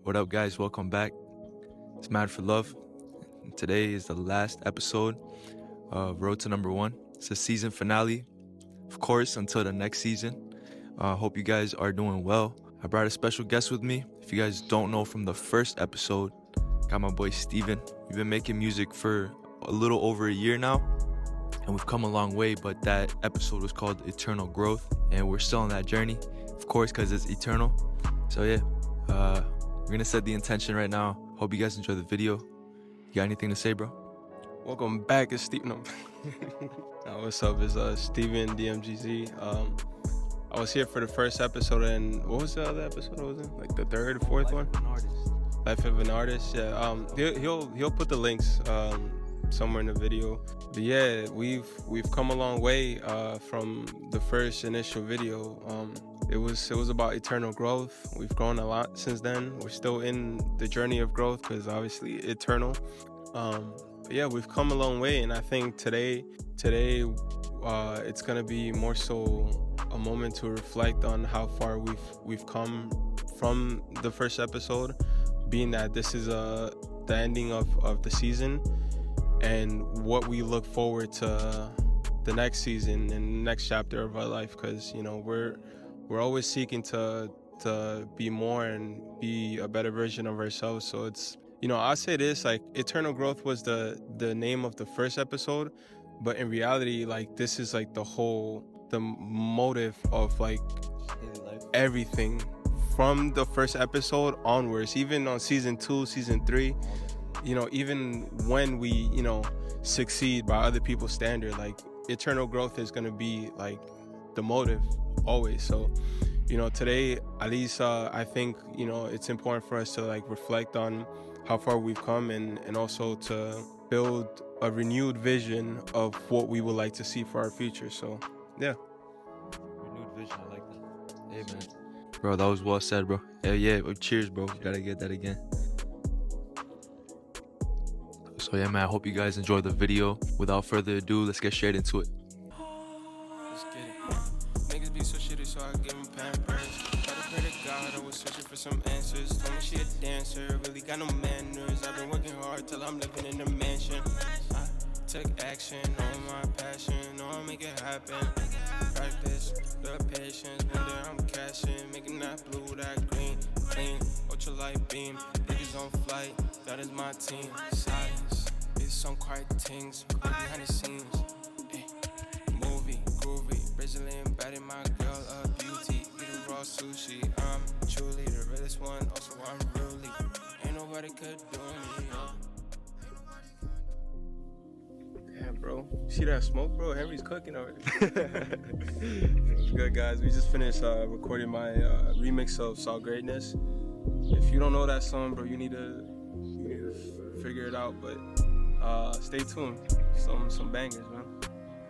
What up, guys? Welcome back. It's Mad for Love. Today is the last episode of Road to Number 1. It's a season finale, of course, until the next season. Hope you guys are doing well. I brought a special guest with me. If you guys don't know from the first episode, got my boy Steven. We've been making music for a little over a year now, and we've come a long way, but that episode was called Eternal Growth, and we're still on that journey, of course, because it's eternal. So yeah, we're gonna set the intention right now. Hope you guys enjoy the video. You got anything to say, bro? Welcome back, it's Steven. What's up? It's Steven DMGZ. I was here for the first episode, and what was the other episode I was in? Like the third or fourth one? Life of an Artist. Yeah. He'll put the links somewhere in the video. But yeah, we've come a long way from the first initial video. It was about eternal growth. We've grown a lot since then. We're still in the journey of growth because obviously eternal. But yeah, we've come a long way, and I think today it's gonna be more so a moment to reflect on how far we've come from the first episode, being that this is the ending of the season, and what we look forward to the next season and the next chapter of our life, because we're always seeking to be more and be a better version of ourselves. So it's, I'll say this, like, Eternal Growth was the name of the first episode, but in reality, like, this is like the motive of like everything from the first episode onwards, even on season 2, season 3, even when we, succeed by other people's standard, like, eternal growth is going to be like the motive always. So, today, at least, I think, it's important for us to like reflect on how far we've come, and also to build a renewed vision of what we would like to see for our future. So, yeah. Renewed vision, I like that. Hey, man. Bro, that was well said, bro. Yeah, cheers, bro. Gotta get that again. So yeah, man, I hope you guys enjoyed the video. Without further ado, let's get straight into it. Let's get it. Niggas be so shitty, so I give them pampers. Try to pray to God, I was searching for some answers. Told me she a dancer, really got no manners. I've been working hard till I'm living in a mansion. I took action on my passion, I'll make it happen. Practice the patience, one day I'm cashing, making that blue, that green, clean, ultralight beam. Niggas on flight, that is my team. Silence, it's some quiet things, behind the scenes. Movie, groovy, Brazilian baddie, my girl a beauty. Eating raw sushi, I'm truly the realest one, also I'm really. Ain't nobody could do me, Damn, bro. See that smoke, bro? Henry's cooking already. What's good, guys? We just finished recording my remix of Saw Greatness. If you don't know that song, bro, you need to figure it out. But stay tuned. Some bangers, man.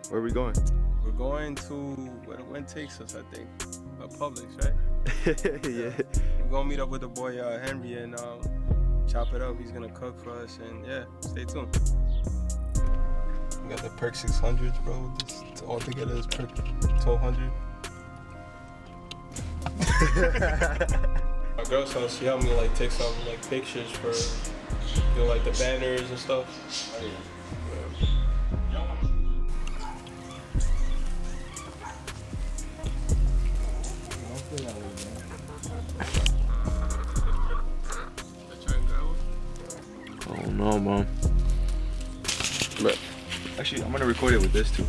Where are we going? We're going to when takes us, I think. Publix, right? Yeah. We're gonna meet up with the boy Henry and chop it up. He's gonna cook for us, and yeah, stay tuned. We got the Perk 600s, bro. This all together is Perk 1200. My girl, so she helped me like take some like pictures for like the banners and stuff. Oh, yeah. Oh no, mom. But actually, I'm gonna record it with this too.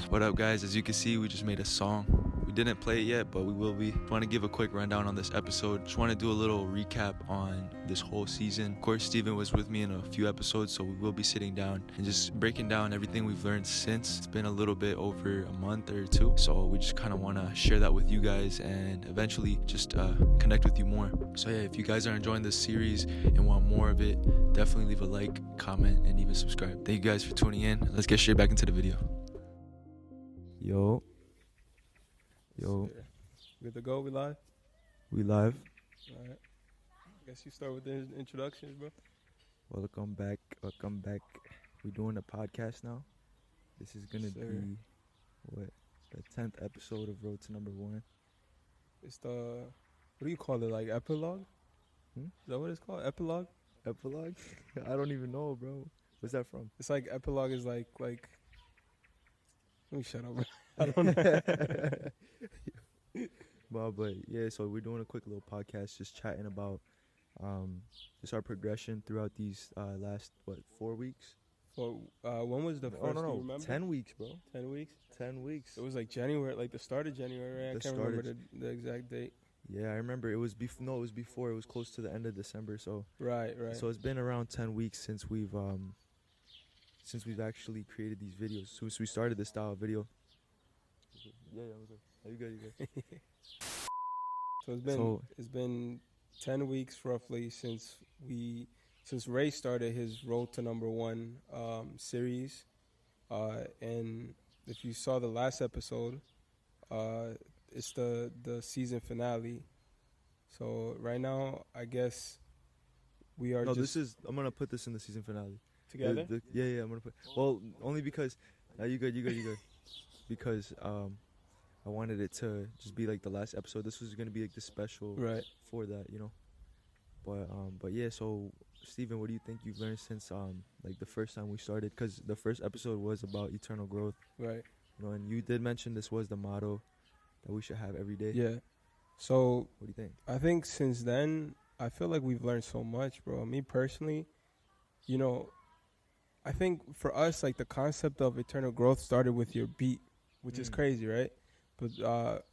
What up, guys? As you can see, we just made a song. We didn't play it yet, but we will be. Want to give a quick rundown on this episode. Just want to do a little recap on this whole season. Of course, Steven was with me in a few episodes, so we will be sitting down and just breaking down everything we've learned since. It's been a little bit over a month or two, so we just kind of want to share that with you guys and eventually just connect with you more. So yeah, if you guys are enjoying this series and want more of it, definitely leave a like, comment, and even subscribe. Thank you guys for tuning in. Let's get straight back into the video. Yo. Good to go? We live? We live. All right. I guess you start with the introductions, bro. Welcome back. We're doing a podcast now. This is gonna be the 10th episode of Road to Number 1. It's the, what do you call it, like epilogue? Is that what it's called? Epilogue? Epilogue? I don't even know, bro. What's that from? It's like epilogue is like. Let me shut up. Bro. I don't know. Well, but yeah, so we're doing a quick little podcast, just chatting about just our progression throughout these last 4 weeks. When was the first? No, do you remember? 10 weeks, bro. 10 weeks. 10 weeks. It was like January, like the start of January. Right? I can't remember the exact date. Yeah, I remember it was before. It was before. It was close to the end of December. So right. So it's been around 10 weeks since we've actually created these videos. Since we started this style of video. Yeah, I'm good. You good? So it's been 10 weeks roughly since Ray started his Road to Number One series, and if you saw the last episode, it's the season finale. So right now, I guess we are. I'm gonna put this in the season finale together. Yeah, I'm gonna put. Well, only because. You good. Because I wanted it to just be like the last episode. This was gonna be like the special for that, you know. But yeah. So, Steven, what do you think you've learned since like the first time we started? Because the first episode was about eternal growth, right? You know, and you did mention this was the motto that we should have every day. Yeah. So, what do you think? I think since then, I feel like we've learned so much, bro. Me personally, you know, I think for us, like the concept of eternal growth started with your beat, which is crazy, right? But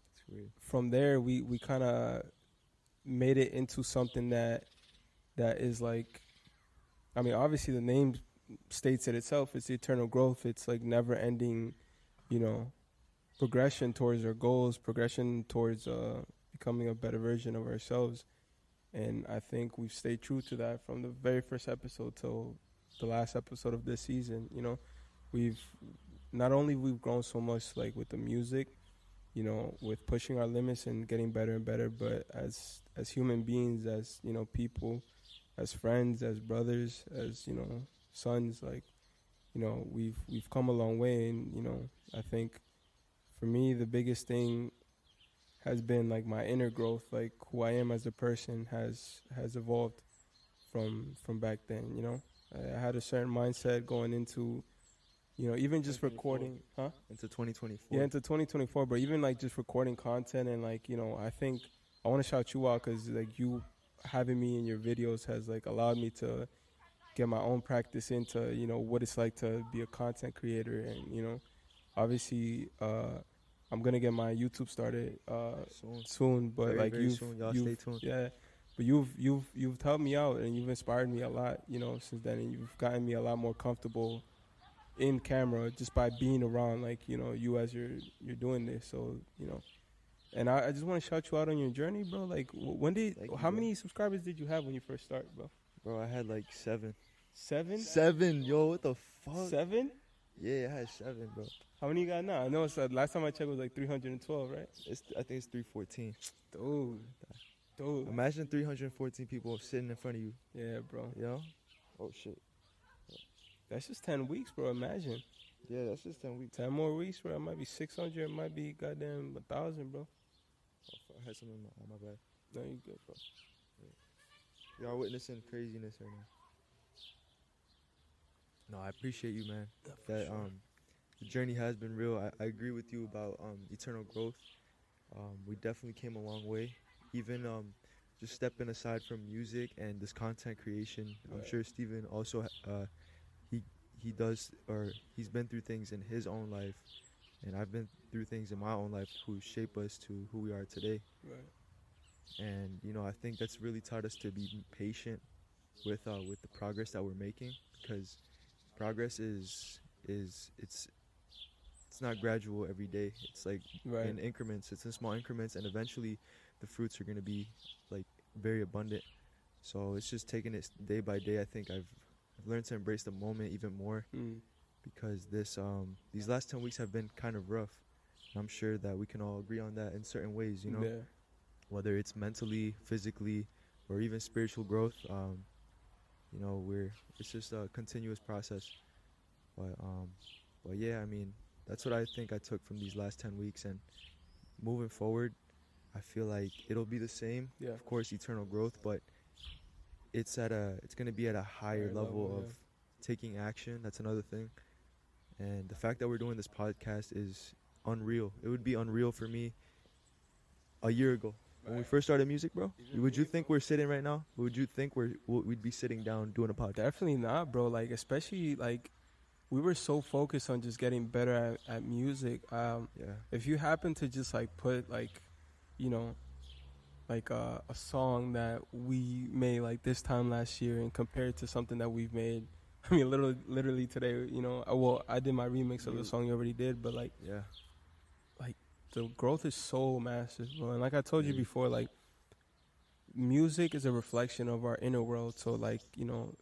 from there, we kind of made it into something that is like, I mean, obviously the name states it itself. It's eternal growth. It's like never ending, you know, progression towards our goals, progression towards becoming a better version of ourselves. And I think we've stayed true to that from the very first episode till the last episode of this season. You know, we've grown so much, like with the music, you know, with pushing our limits and getting better and better, but as human beings, as, you know, people, as friends, as brothers, as, you know, sons, like, you know, we've come a long way. And, you know, I think for me, the biggest thing has been like my inner growth, like who I am as a person has evolved from back then. You know, I had a certain mindset going into, you know, even just recording, into 2024. Yeah, into 2024. But even like just recording content and like, you know, I think I want to shout you out because like you having me in your videos has like allowed me to get my own practice into, you know, what it's like to be a content creator. And, you know, obviously I'm gonna get my YouTube started soon. But like very soon. Y'all stay tuned. Yeah. But you've helped me out and you've inspired me a lot, you know, since then, and you've gotten me a lot more comfortable in camera just by being around, like, you know, you as you're doing this. So, you know, and I just want to shout you out on your journey, bro. Like, how many subscribers did you have when you first started, bro? Bro, I had like 7. 7? 7, yo, what the fuck? 7? Yeah, I had 7, bro. How many you got now? I know it's last time I checked it was like 312, right? I think it's 314. Dude. Imagine 314 people sitting in front of you. Yeah, bro. You know? Oh, shit. That's just 10 weeks, bro. Imagine. Yeah, that's just 10 weeks. 10 more weeks, bro. It might be 600. It might be goddamn 1,000, bro. Oh, I had something on my bad. No, you good, bro. Yeah. Y'all witnessing craziness right now. No, I appreciate you, man. Yeah, sure. The journey has been real. I agree with you about eternal growth. We definitely came a long way. Even just stepping aside from music and this content creation, right. I'm sure Steven also he does, or he's been through things in his own life, and I've been through things in my own life who shape us to who we are today. Right. And you know, I think that's really taught us to be patient with the progress that we're making, because progress is it's not gradual every day. It's like in increments. It's in small increments, and eventually the fruits are going to be like very abundant. So it's just taking it day by day. I think I've learned to embrace the moment even more, because these last 10 weeks have been kind of rough. And I'm sure that we can all agree on that in certain ways, you know. Yeah. Whether it's mentally, physically, or even spiritual growth. You know, it's just a continuous process. But yeah, I mean, that's what I think I took from these last 10 weeks. And moving forward, I feel like it'll be the same. Yeah. Of course, eternal growth, but it's gonna be at a higher level of taking action. That's another thing. And the fact that we're doing this podcast is unreal. It would be unreal for me a year ago when we first started music, bro. Would you think we're sitting right now? Would you think we'd be sitting down doing a podcast? Definitely not, bro. Like, especially like we were so focused on just getting better at music. If you happen to just like put like, you know, like a song that we made like this time last year and compare it to something that we've made. I mean, literally today, you know, I did my remix of the song you already did, but like, like the growth is so massive, bro. And like I told you before, like music is a reflection of our inner world. So like, you know,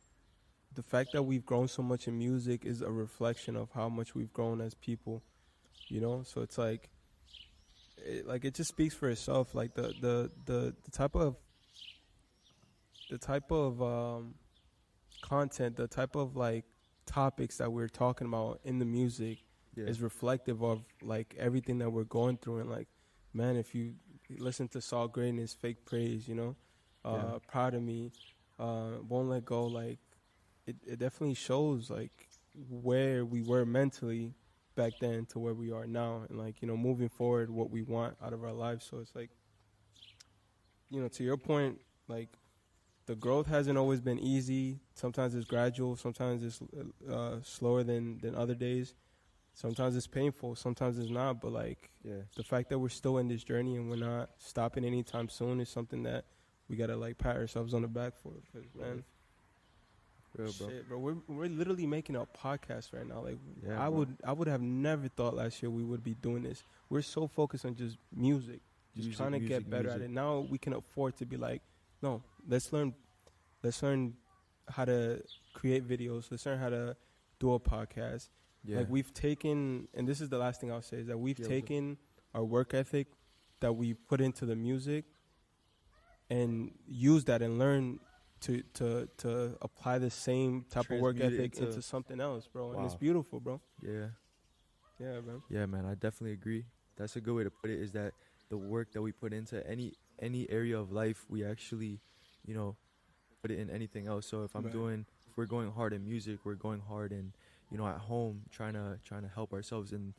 the fact that we've grown so much in music is a reflection of how much we've grown as people, you know? So it's like, it just speaks for itself. Like the type of content, the type of like topics that we're talking about in the music is reflective of like everything that we're going through. And like, man, if you listen to Saul Greatness, Fake Praise, you know, Proud of Me, Won't Let Go, like it definitely shows like where we were mentally back then to where we are now, and like, you know, moving forward, what we want out of our lives. So it's like, you know, to your point, like the growth hasn't always been easy. Sometimes it's gradual, sometimes it's slower than other days, sometimes it's painful, sometimes it's not. But like the fact that we're still in this journey and we're not stopping anytime soon is something that we gotta like pat ourselves on the back for. Because man, real, bro. Shit, bro, we're literally making a podcast right now. Like, I would have never thought last year we would be doing this. We're so focused on just music, trying to get better at it. Now we can afford to be like, no, let's learn how to create videos. Let's learn how to do a podcast. Like we've taken, and this is the last thing I'll say, is that we've taken our work ethic that we put into the music and use that and learn to apply the same type of work ethic into something else, bro. Wow. And it's beautiful, bro. Yeah, man. Yeah, man, I definitely agree. That's a good way to put it, is that the work that we put into any area of life, we actually, you know, put it in anything else. So if if we're going hard in music, we're going hard in, you know, at home, trying to help ourselves in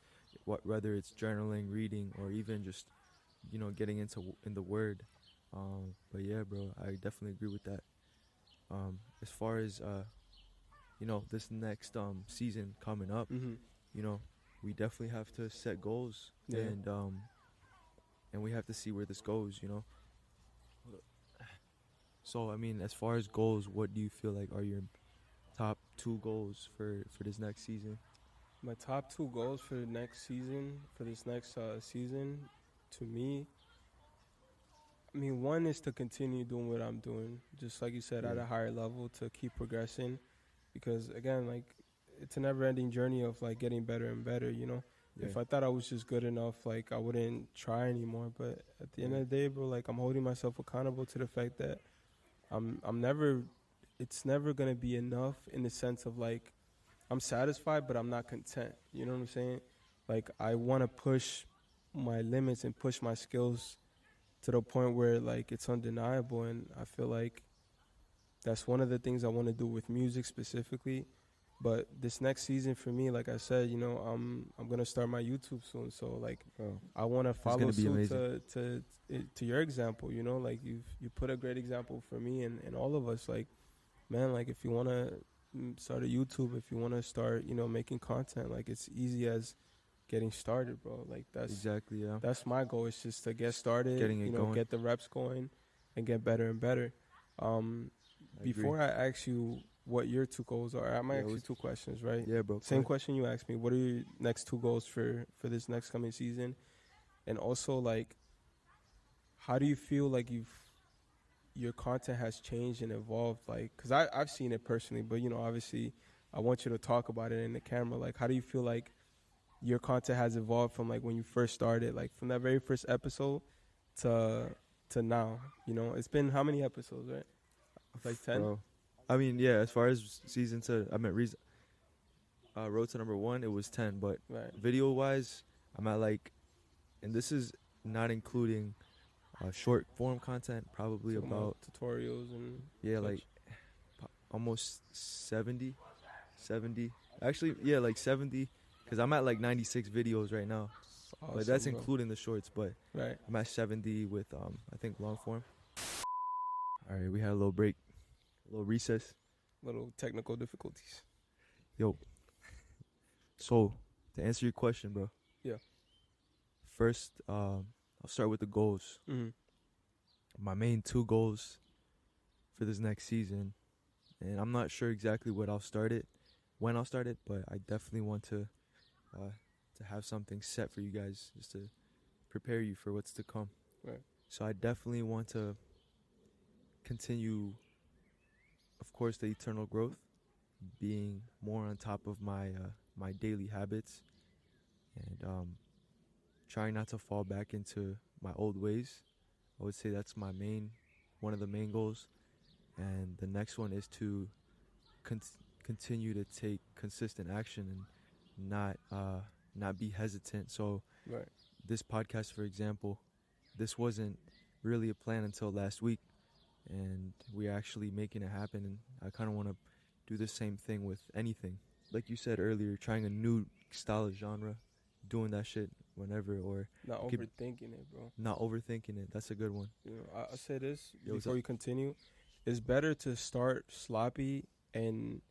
whether it's journaling, reading, or even just, you know, getting in the word. But yeah, bro, I definitely agree with that. As far as you know, this next season coming up, you know, we definitely have to set goals, and we have to see where this goes, you know. So I mean, as far as goals, what do you feel like are your top 2 goals for this next season? My top 2 goals for the next season, season, to me, I mean, one is to continue doing what I'm doing, just like you said, at a higher level, to keep progressing. Because, again, like, it's a never-ending journey of, like, getting better and better, you know? If I thought I was just good enough, like, I wouldn't try anymore. But at the end of the day, bro, like, I'm holding myself accountable to the fact that it's never going to be enough, in the sense of, like, I'm satisfied, but I'm not content. You know what I'm saying? Like, I want to push my limits and push my skills to the point where, like, it's undeniable. And I feel like that's one of the things I want to do with music specifically. But this next season for me, like I said, you know, I'm gonna start my YouTube soon. So like, I want to follow suit to your example. You know, like you put a great example for me and all of us. Like, man, like if you want to start a YouTube, if you want to start, you know, making content, like it's easy as getting started, bro. Like that's my goal. It's just to get started, going. Get the reps going, and get better and better. Before I ask you what your 2 goals are, I might ask you 2 questions, right? Yeah, bro. Same question you asked me. What are your next 2 goals for this next coming season? And also, like, how do you feel like your content has changed and evolved? Like, because I've seen it personally, but, you know, obviously I want you to talk about it in the camera. Like, how do you feel like your content has evolved from, like, when you first started, like, from that very first episode to now? You know, it's been how many episodes, right? Like 10? Bro. I mean, yeah, as far as season 2, I meant road to number 1, it was 10. But video-wise, I'm at, like, and this is not including short-form content, probably about tutorials and like almost 70. Actually, yeah, like 70, because I'm at like 96 videos right now. Awesome, But that's bro. including the shorts, but Right. I'm at 70 with, I think, long form. All right, we had a little break, a little recess. Little technical difficulties. Yo, so to answer your question, bro. Yeah. First, I'll start with the goals. Mm-hmm. My main 2 goals for this next season, and I'm not sure exactly when I'll start it, but I definitely want to have something set for you guys, just to prepare you for what's to come. Right. So I definitely want to continue, of course, the eternal growth, being more on top of my my daily habits, and trying not to fall back into my old ways. I would say that's one of the main goals. And the next one is to continue to take consistent action and not be hesitant. So Right. this podcast, for example, this wasn't really a plan until last week, and we're actually making it happen. And I kind of want to do the same thing with anything. Like you said earlier, trying a new style of genre, doing that shit whenever, or Not overthinking it, bro. not overthinking it. That's a good one. You know, I say this Yo, what's before up? you continue. It's better to start sloppy and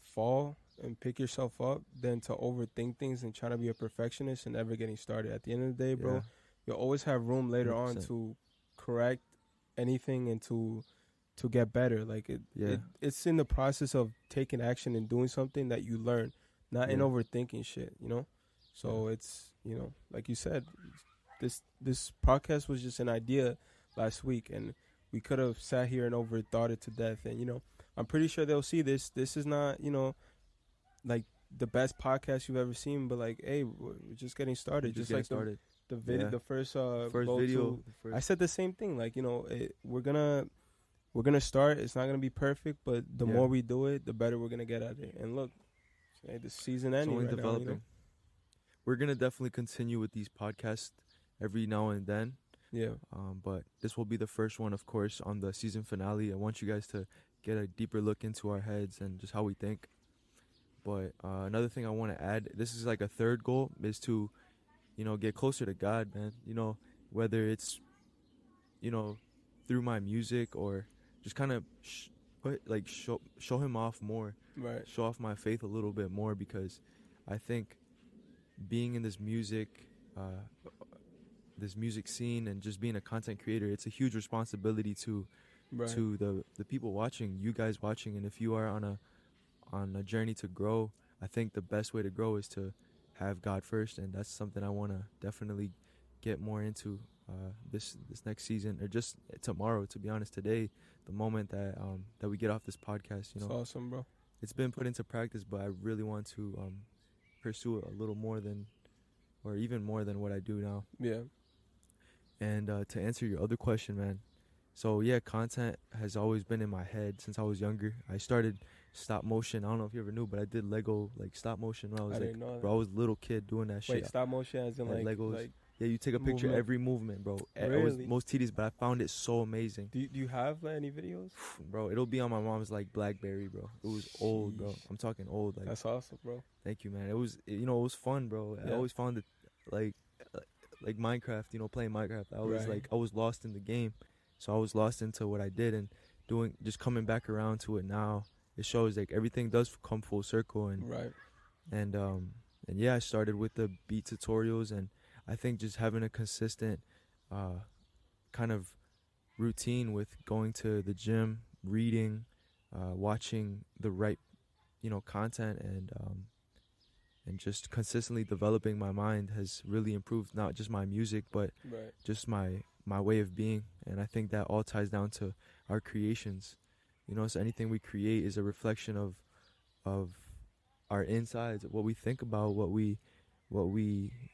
fall and pick yourself up than to overthink things and try to be a perfectionist and never getting started. At the end of the day, bro, Yeah. you'll always have room later on 100%. to correct anything and to get better. Like it's in the process of taking action and doing something that you learn, not in Yeah. overthinking shit, you know? So it's, you know, like you said, this podcast was just an idea last week, and we could have sat here and overthought it to death. And, you know, I'm pretty sure they'll see this. This is not, you know, like the best podcast you've ever seen, but like, hey, we're just getting started. Just like started. the video, Yeah. the first Video. I said the same thing. Like, you know, we're gonna start. It's not gonna be perfect, but the Yeah. more we do it, the better we're gonna get at it. And look, the season It's ending only right developing. now. You know? We're gonna definitely continue with these podcasts every now and then. Yeah. But this will be the first one, of course, on the season finale. I want you guys to get a deeper look into our heads and just how we think. But another thing I want to add, this is like a third goal, is to, you know, get closer to God, man. You know, whether it's, you know, through my music or just kind of show him off more, Right. show off my faith a little bit more, because I think being in this music scene and just being a content creator, it's a huge responsibility to the people watching, you guys watching. And if you are on a journey to grow, I think the best way to grow is to have God first, and that's something I want to definitely get more into this next season, or just tomorrow, to be honest. Today, the moment that we get off this podcast, you know, It's awesome, bro. it's been put into practice, but I really want to pursue it a little more than, or even more than what I do now. Yeah. And to answer your other question, man, so yeah, content has always been in my head since I was younger. I started stop motion. I don't know if you ever knew, but I did Lego like stop motion when I was I like, didn't know that. bro, I was a little kid doing that shit. Wait, stop motion as in Had like Legos. like. Yeah, you take a picture movement. every movement, bro. It was Really? most tedious, but I found it so amazing. Do you have like, any videos? Bro, it'll be on my mom's like BlackBerry, bro. It was old, bro. I'm talking old. Like, That's awesome, bro. thank you, man. It was, you know, it was fun, bro. I Yeah. always found it like Minecraft, you know, playing Minecraft. I was Right. I was lost in the game, so I was lost into what I did, and just coming back around to it now. It shows like everything does come full circle, and Right. and yeah, I started with the beat tutorials, and I think just having a consistent kind of routine with going to the gym, reading, watching the right, you know, content, and just consistently developing my mind has really improved not just my music, but Right. just my way of being. And I think that all ties down to our creations. You know, so anything we create is a reflection of our insides, what we think about, what we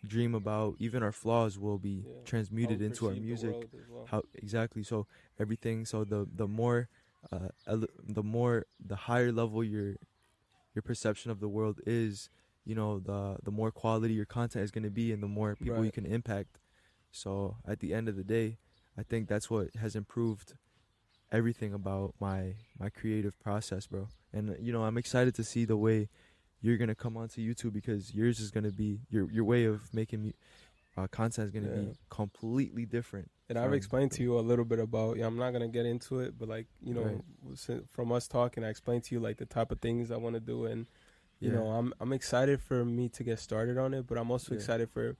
dream about. Even our flaws will be transmuted into our music. How exactly? So everything. So the higher level your perception of the world is, you know, the more quality your content is going to be, and the more people you Right. can impact. So at the end of the day, I think that's what has improved everything about my creative process, bro. And you know, I'm excited to see the way you're gonna come onto YouTube, because yours is gonna be your way of making content is gonna be completely different. And I've explained to you a little bit about, I'm not gonna get into it, but like, you know, from us talking, I explained to you like the type of things I want to do, and you know, I'm excited for me to get started on it, but I'm also excited for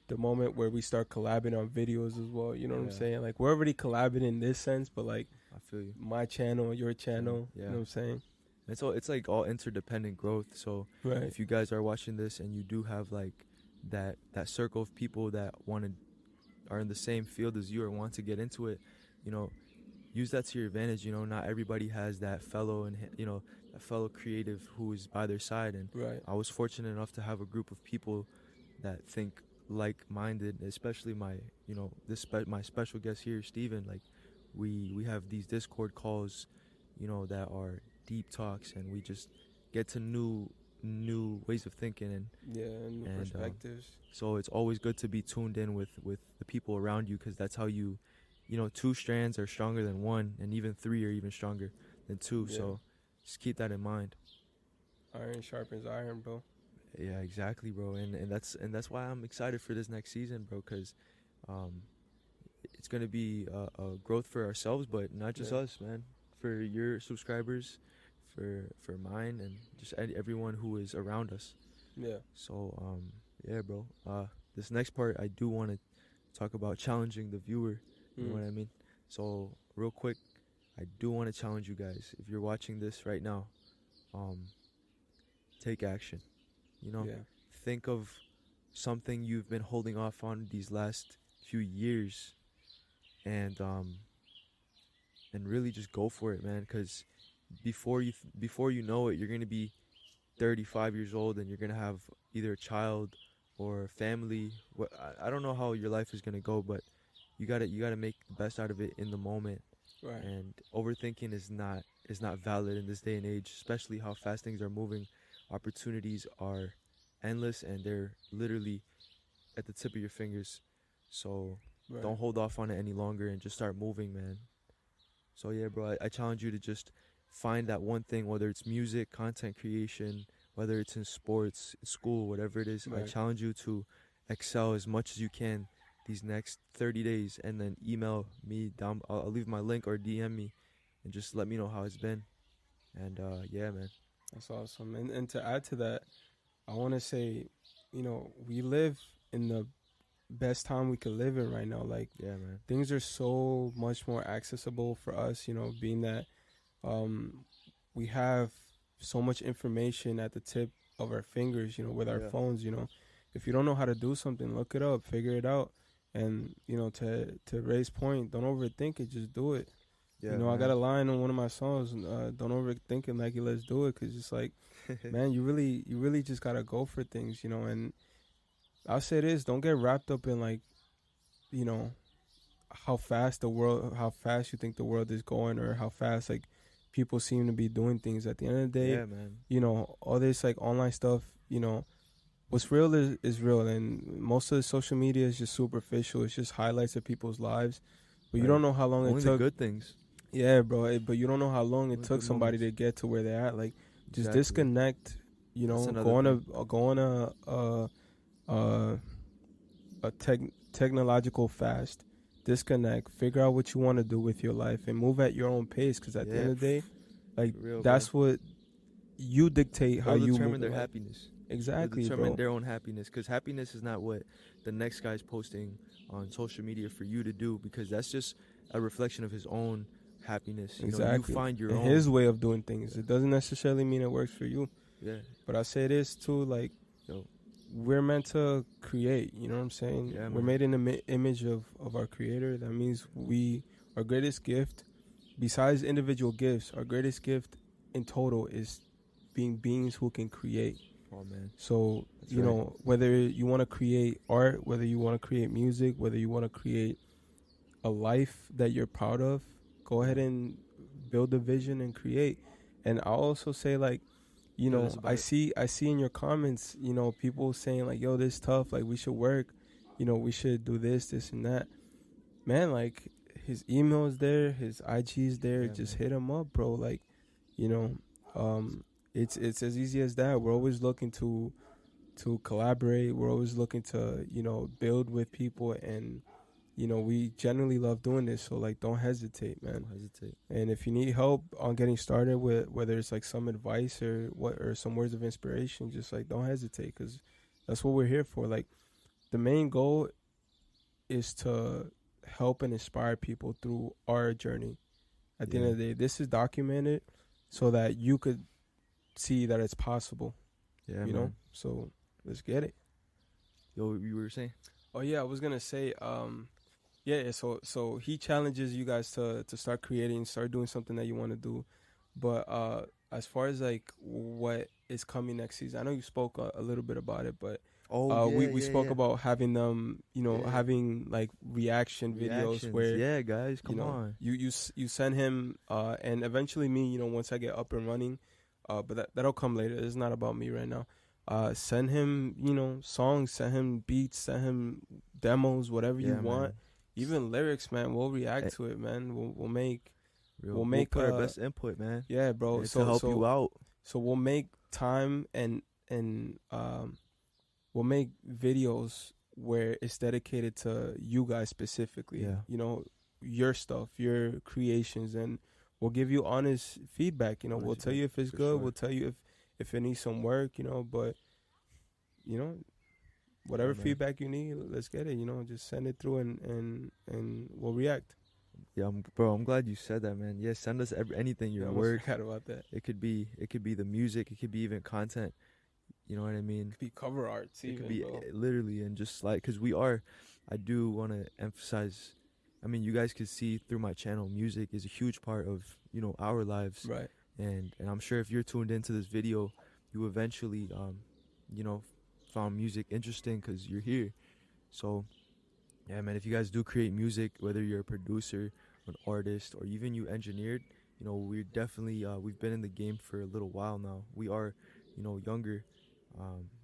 the moment where we start collabing on videos as well. You know what I'm saying? Like, we're already collabing in this sense, but like, I feel you. My channel, your channel, you know what I'm saying? And so it's like all interdependent growth. So if you guys are watching this and you do have like that circle of people that are in the same field as you or want to get into it, you know, use that to your advantage. You know, not everybody has that fellow that fellow creative who is by their side. And I was fortunate enough to have a group of people that think like-minded, especially my special guest here, Steven. Like, we have these Discord calls, you know, that are deep talks, and we just get to new ways of thinking and new perspectives. So it's always good to be tuned in with the people around you, because that's how you know, two strands are stronger than one, and even three are even stronger than two. So just keep that in mind. Iron sharpens iron, bro. Yeah, exactly, bro. And that's why I'm excited for this next season, bro, because it's gonna be a growth for ourselves, but not just us, man. For your subscribers, for mine, and just everyone who is around us. Yeah. So bro. This next part, I do want to talk about challenging the viewer. You know what I mean? So real quick, I do want to challenge you guys. If you're watching this right now, take action. You know, think of something you've been holding off on these last few years, and really just go for it, man. Because before you know it, you're gonna be 35 years old, and you're gonna have either a child or a family. I don't know how your life is gonna go, but you gotta make the best out of it in the moment. Right. And overthinking is not valid in this day and age, especially how fast things are moving. Opportunities are endless, and they're literally at the tip of your fingers. So don't hold off on it any longer, and just start moving, man. So yeah, bro, I challenge you to just find that one thing, whether it's music, content creation, whether it's in sports, school, whatever it is. I challenge you to excel as much as you can these next 30 days, and then email me down. I'll leave my link, or DM me, and just let me know how it's been. And yeah, man. That's awesome. And to add to that, I want to say, you know, we live in the best time we could live in right now. Like, man, things are so much more accessible for us, you know, being that we have so much information at the tip of our fingers, you know, with our phones. You know, if you don't know how to do something, look it up, figure it out. And, you know, to Ray's point, don't overthink it, just do it. Yeah, you know, man. I got a line on one of my songs, don't overthink it, like, let's do it. Because it's like, man, you really just got to go for things, you know. And I'll say this, don't get wrapped up in, like, you know, how fast you think the world is going, or how fast, like, people seem to be doing things. At the end of the day, man, you know, all this, like, online stuff, you know, what's real is real. And most of the social media is just superficial. It's just highlights of people's lives. But you don't know how long it took. Only the good things. Yeah, bro. But you don't know how long it took somebody to get to where they're at. Like, just disconnect. You know, go on a technological fast. Disconnect. Figure out what you want to do with your life, and move at your own pace. Because at the end of the day, like, that's what you dictate how you determine their happiness. Exactly, determine their own happiness. Because happiness is not what the next guy's posting on social media for you to do. Because that's just a reflection of his own happiness. You know, you find your own. His way of doing things. It doesn't necessarily mean it works for you. Yeah. But I say this too, like, we're meant to create. You know what I'm saying? Yeah, we're made in the image of our Creator. That means our greatest gift, besides individual gifts, our greatest gift in total is being beings who can create. Oh, man. So, you know, whether you want to create art, whether you want to create music, whether you want to create a life that you're proud of, go ahead and build a vision and create. And I'll also say, like, you know, I see in your comments, you know, people saying, like, yo, this is tough, like, we should work, you know, we should do this and that. Man, like, his email is there, his IG is there. Yeah, Just man. hit him up, bro. Like, you know, it's as easy as that. We're always looking to collaborate. We're always looking to, you know, build with people, and you know, we generally love doing this. So like, don't hesitate, man. Don't hesitate. And if you need help on getting started with whether it's like some advice or some words of inspiration, just like don't hesitate, because that's what we're here for. Like, the main goal is to help and inspire people through our journey. At the end of the day, this is documented so that you could see that it's possible. Yeah, you know. So let's get it. Yo, you were saying? Oh yeah, I was gonna say, yeah. So he challenges you guys to start creating, start doing something that you want to do. But as far as like what is coming next season, I know you spoke a little bit about it, but we spoke about having them, you know, having like reaction videos where guys, come on, you send him, and eventually me, you know, once I get up and running, but that'll come later. It's not about me right now. Send him, you know, songs, send him beats, send him demos, whatever you want. Even lyrics, man. We'll react to it, man. We'll make put our best input, man. Yeah, bro. So to help you out. So we'll make time and we'll make videos where it's dedicated to you guys specifically. Yeah. You know, your stuff, your creations, and we'll give you honest feedback. You know, we'll tell you if it's good. Sure. We'll tell you if it needs some work. You know, but you know, whatever feedback you need, let's get it. You know, just send it through and we'll react. Yeah, I'm glad you said that, man. Yeah, send us anything, your work. I forgot about that. It could be the music. It could be even content. You know what I mean? It could be cover arts. It could be literally, and just like, because I do want to emphasize. I mean, you guys could see through my channel, music is a huge part of, you know, our lives. Right. And I'm sure if you're tuned into this video, you eventually, you know, found music interesting because you're here. So, yeah, man, if you guys do create music, whether you're a producer, an artist, or even you engineered, you know, we're definitely, we've been in the game for a little while now. We are, you know, younger.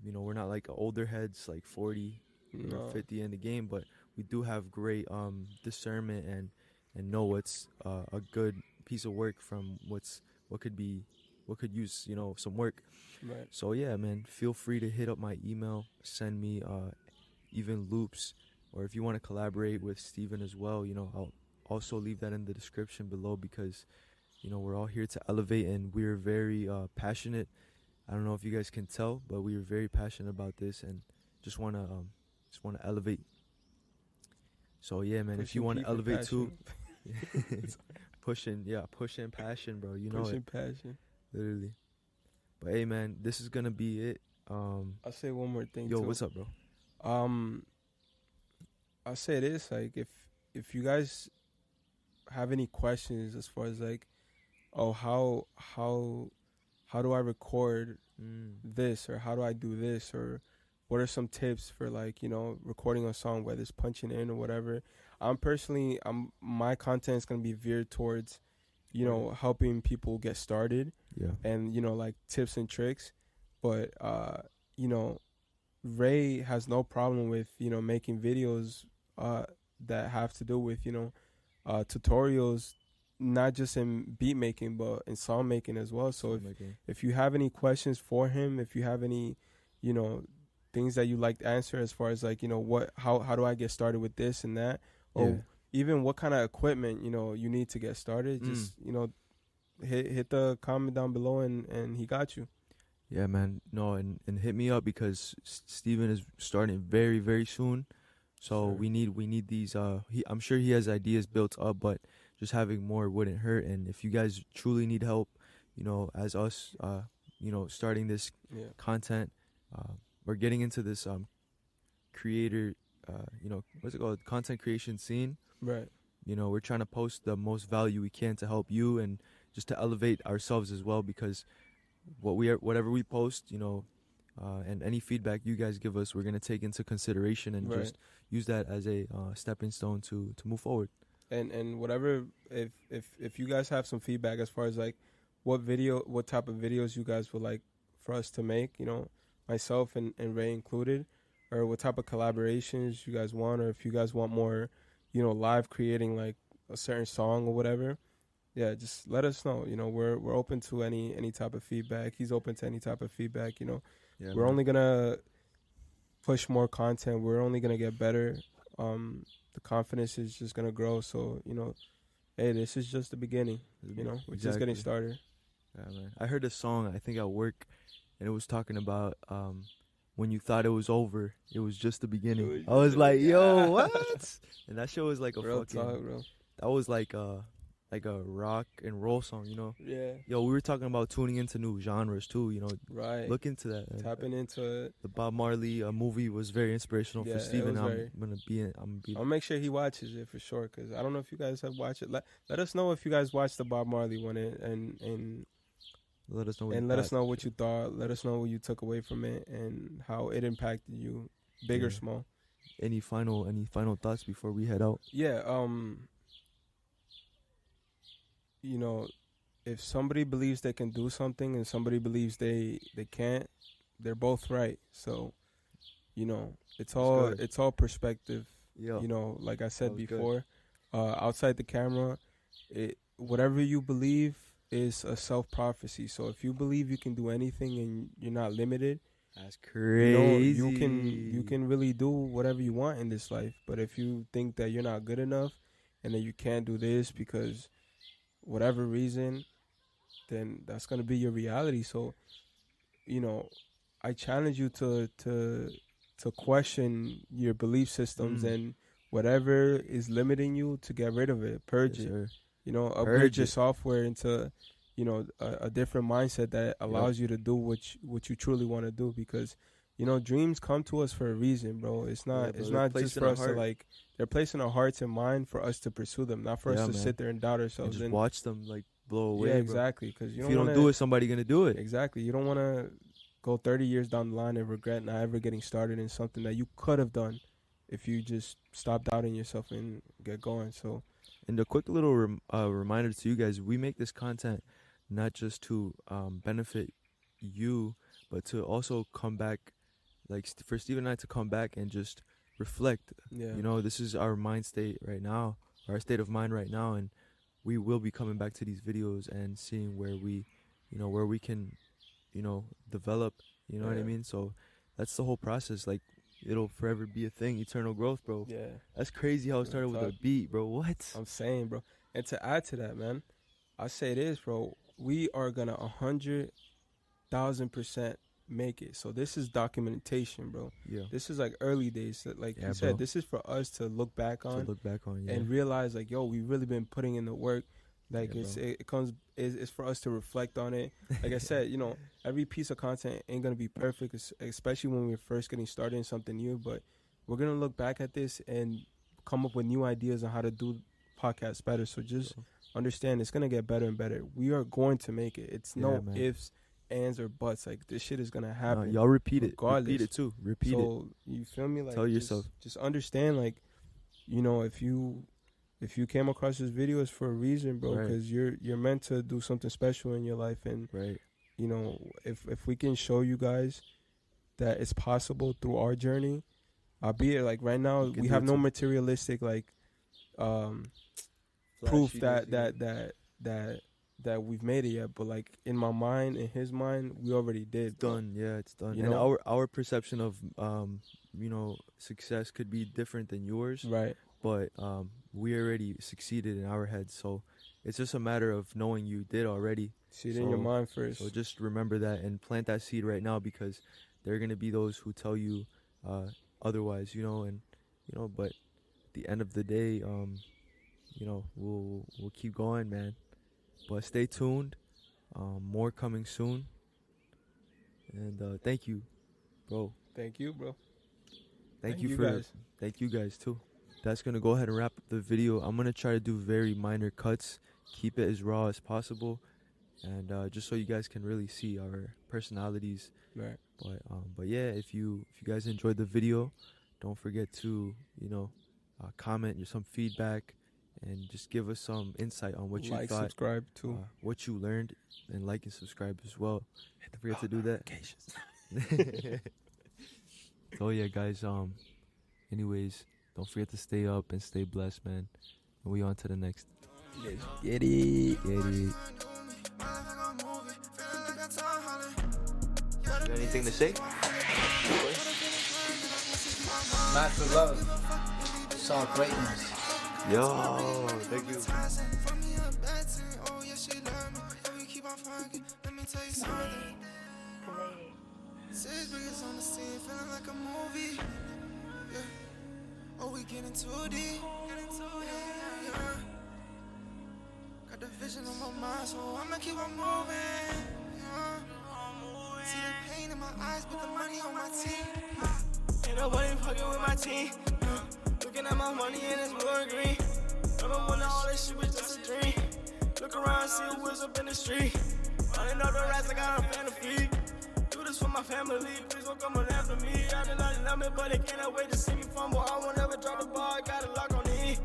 You know, we're not like older heads, like 40 or 50 in the game, but we do have great discernment and know what's a good piece of work from what could use, you know, some work. Right. So yeah, man, feel free to hit up my email, send me even loops, or if you want to collaborate with Steven as well, you know, I'll also leave that in the description below, because, you know, we're all here to elevate, and we're very passionate. I don't know if you guys can tell, but we are very passionate about this and just want to elevate. So yeah, man, if you want to elevate too, pushing passion, bro. You know it. Passion. Literally. But hey, man, this is gonna be it. I'll say one more thing. Yo, what's up, bro? I'll say this, like, if you guys have any questions as far as like, oh, how do I record this, or how do I do this, or what are some tips for, like, you know, recording a song, whether it's punching in or whatever. My content is going to be veered towards, you know, helping people get started. Yeah. And, you know, like tips and tricks. But, you know, Ray has no problem with, you know, making videos that have to do with, you know, tutorials, not just in beat making, but in song making as well. So if you have any questions for him, if you have any, you know, things that you like to answer as far as like, you know, how do I get started with this and that, or even what kind of equipment, you know, you need to get started, just, you know, hit the comment down below and he got you. Yeah, man. No, and hit me up, because Steven is starting very, very soon. So we need these I'm sure he has ideas built up, but just having more wouldn't hurt. And if you guys truly need help, you know, as us, you know, starting this content, we're getting into this creator, you know, what's it called, content creation scene. Right. You know, we're trying to post the most value we can to help you and just to elevate ourselves as well, because whatever we post, you know, and any feedback you guys give us, we're gonna take into consideration and just use that as a stepping stone to move forward. And whatever, if you guys have some feedback as far as like what type of videos you guys would like for us to make, you know, myself and Ray included, or what type of collaborations you guys want, or if you guys want more, you know, live creating like a certain song or whatever, yeah, just let us know. You know, we're open to any type of feedback. He's open to any type of feedback. You know, Yeah, we're man. only gonna push more content. We're only gonna get better. The confidence is just gonna grow. So you know, hey, this is just the beginning. You know, we're just getting started. Yeah, man. I heard a song, I think at work, and it was talking about when you thought it was over, it was just the beginning. I was like, yo, what? And that shit was like a Real fucking talk, bro. that was like a rock and roll song, you know? Yeah. Yo, we were talking about tuning into new genres too, you know. Right. Look into that. Tapping into it. The Bob Marley movie was very inspirational Yeah, for it Steven. was I'm very- gonna be I'll make sure he watches it for sure, because I don't know if you guys have watched it. Let us know if you guys watched the Bob Marley one, and let us know what and you let thought. us know what you thought. Let us know what you took away from it and how it impacted you, big or Yeah. small. Any final thoughts before we head out? Yeah. You know, if somebody believes they can do something and somebody believes they can't, they're both right. So, you know, it's all perspective. Yeah. You know, like I That said was before, outside the camera, whatever you believe is a self-prophecy. So if you believe you can do anything and you're not limited, That's crazy. you can really do whatever you want in this life. But if you think that you're not good enough and that you can't do this because whatever reason, then that's gonna be your reality. So, you know, I challenge you to question your belief systems and whatever is limiting you, to get rid of it, purge Yes, it. sir. You know, Purge upgrade your it. software into, you know, a different mindset that allows you to do what you truly want to do. Because, you know, dreams come to us for a reason, bro. It's not bro, it's they're not placed just in for our us to heart. like. They're placed in our hearts and mind for us to pursue them, not for us Yeah, to man. sit there and doubt And ourselves. just watch them like blow away. Yeah, bro. exactly. Because If you don't do it, somebody gonna do it. Exactly. You don't want to go 30 years down the line and regret not ever getting started in something that you could have done if you just stop doubting yourself and get going. So, And a quick little reminder to you guys: we make this content not just to benefit you, but to also come back, like for Steve and I to come back and just reflect. yeah. You know, this is our mind state right now, our state of mind right now, and we will be coming back to these videos and seeing where we, where we can, develop. You know what I Yeah. mean? So that's the whole process. Like, it'll forever be a thing. Eternal growth, bro. Yeah. That's crazy how it started with a beat, bro. What? I'm saying, bro. And to add to that, man, I say this, bro. We are going to 100,000% make it. So this is documentation, bro. Yeah. This is like early days. Like Yeah, you said, bro. this is for us to look back on. Yeah. And realize, like, yo, we really been putting in the work. Like, Yeah, it's for us to reflect on it. Like I said, you know, every piece of content ain't gonna be perfect, especially when we're first getting started in something new. But we're gonna look back at this and come up with new ideas on how to do podcasts better. So just understand, it's gonna get better and better. We are going to make it. It's no man. ifs, ands, or buts. Like, this shit is gonna happen. Y'all repeat it. regardless. Repeat it too. Repeat it. So you feel me? Like, Tell yourself. just understand, like, you know, if you came across this video, it's for a reason, bro. Right. Because you're meant to do something special in your life, and Right. you know, if we can show you guys that it's possible through our journey, albeit like right now we have no materialistic like proof that we've made it yet, but like in my mind, in his mind, we already did. It's done. Yeah, it's done. You and know? our perception of success could be different than yours. Right. But we already succeeded in our heads, so it's just a matter of knowing you did already. See it in your mind first. So just remember that and plant that seed right now, because there are gonna be those who tell you otherwise, but at the end of the day, we'll keep going, man. But stay tuned. More coming soon. And thank you, bro. Thank you, bro. Thank you guys. Thank you guys too. That's gonna go ahead and wrap up the video. I'm gonna try to do very minor cuts, keep it as raw as possible, and just so you guys can really see our personalities. Right. But yeah, if you guys enjoyed the video, don't forget to comment some feedback, and just give us some insight on what you thought. Subscribe too. What you learned, and like and subscribe as well. Don't forget to do that. So yeah, guys. Anyways, don't forget to stay up and stay blessed, man. And we on to the next. Let's get it. Got anything to say? Mad for love. Saw greatness. Yo, thank you. Says Briggas on the scene, feeling like a movie. Yeah. Oh, we getting too deep. Yeah. Got the vision on my mind, so I'ma keep on moving. Yeah. See the pain in my eyes, but the money on my team. Ain't nobody fucking with my team. Looking at my money and it's more green. Remember when all this shit was just a dream. Look around, see who was up in the street. Running up the rats, I got a fan to feed. Do this for my family, please don't come after me. I did not love me, but they cannot wait to see me fumble. I won't ever drop the ball, I got a lock on the E.